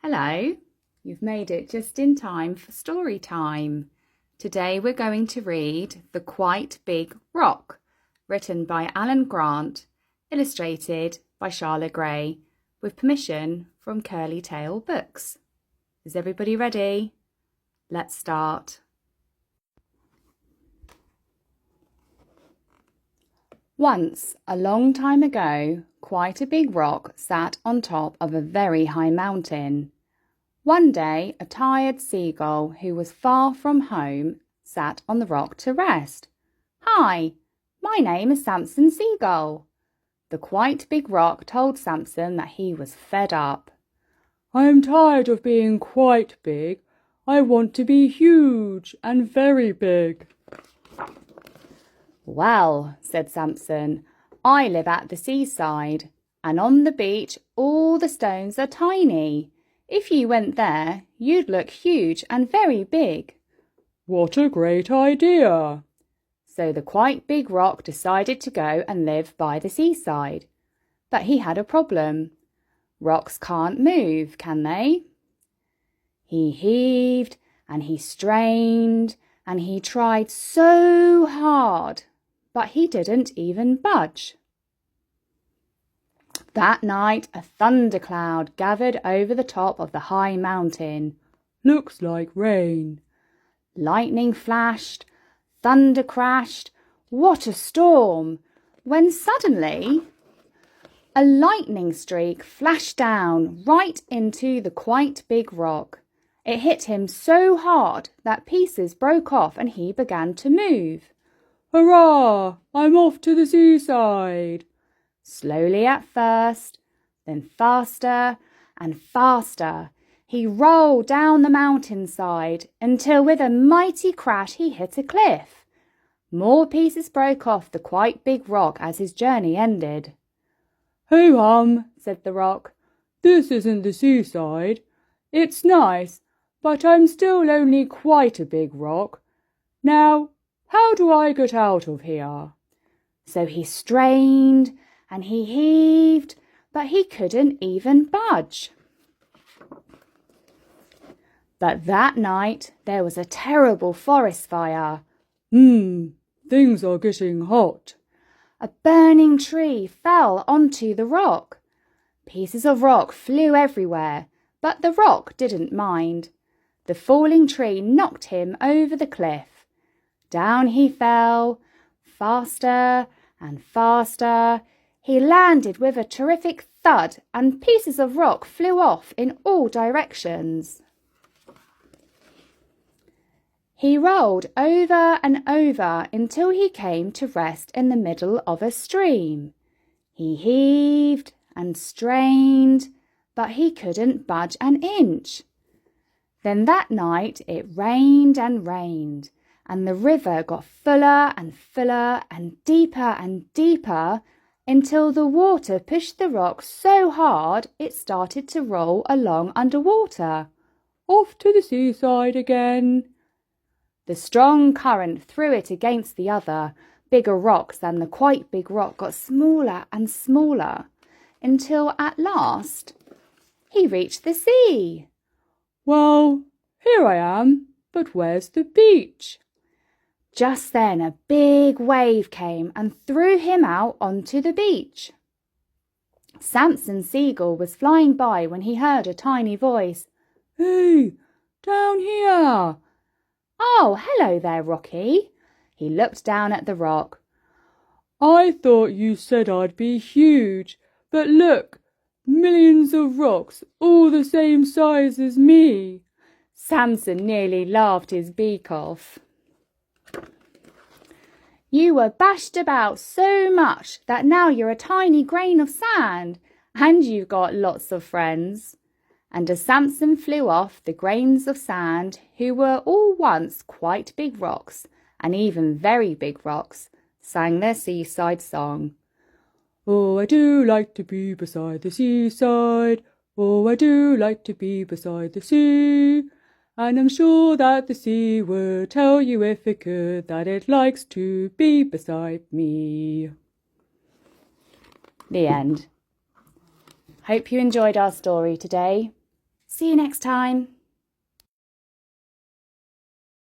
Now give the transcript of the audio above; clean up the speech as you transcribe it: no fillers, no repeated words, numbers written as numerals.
Hello, you've made it just in time for story time. Today we're going to read The Quite Big Rock, written by Alan Grant, illustrated by Shalla Gray, with permission from Curly Tail Books. Is everybody ready? Let's start. Once, a long time ago, quite a big rock sat on top of a very high mountain. One day, a tired seagull who was far from home sat on the rock to rest. "Hi, my name is Samson Seagull." The quite big rock told Samson that he was fed up. "I am tired of being quite big. I want to be huge and very big." "Well," said Samson, "I live at the seaside, and on the beach all the stones are tiny. If you went there, you'd look huge and very big." "What a great idea!" So the quite big rock decided to go and live by the seaside. But he had a problem. Rocks can't move, can they? He heaved and he strained and he tried so hard, but he didn't even budge. That night a thundercloud gathered over the top of the high mountain. "Looks like rain." Lightning flashed, thunder crashed. What a storm! When suddenly a lightning streak flashed down right into the quite big rock. It hit him so hard that pieces broke off and he began to move. "Hurrah! I'm off to the seaside." Slowly at first, then faster and faster, he rolled down the mountainside until with a mighty crash he hit a cliff. More pieces broke off the quite big rock as his journey ended. "Ho-hum," said the rock. "This isn't the seaside. It's nice, but I'm still only quite a big rock. Now, how do I get out of here?" So he strained and he heaved, but he couldn't even budge. But that night there was a terrible forest fire. Things are getting hot." A burning tree fell onto the rock. Pieces of rock flew everywhere, but the rock didn't mind. The falling tree knocked him over the cliff. Down he fell, faster and faster. He landed with a terrific thud, and pieces of rock flew off in all directions. He rolled over and over until he came to rest in the middle of a stream. He heaved and strained, but he couldn't budge an inch. Then that night it rained and rained, and the river got fuller and fuller and deeper until the water pushed the rock so hard it started to roll along underwater. "Off to the seaside again." The strong current threw it against the other, bigger rocks, and the quite big rock got smaller and smaller until at last he reached the sea. "Well, here I am, but where's the beach?" Just then a big wave came and threw him out onto the beach. Samson Seagull was flying by when he heard a tiny voice. "Hey, down here!" "Oh, hello there, Rocky." He looked down at the rock. "I thought you said I'd be huge, but look, millions of rocks, all the same size as me." Samson nearly laughed his beak off. "You were bashed about so much that now you're a tiny grain of sand, and you've got lots of friends." And as Samson flew off, the grains of sand, who were all once quite big rocks, and even very big rocks, sang their seaside song. "Oh, I do like to be beside the seaside. Oh, I do like to be beside the sea. And I'm sure that the sea would tell you if it could that it likes to be beside me." The end. Hope you enjoyed our story today. See you next time.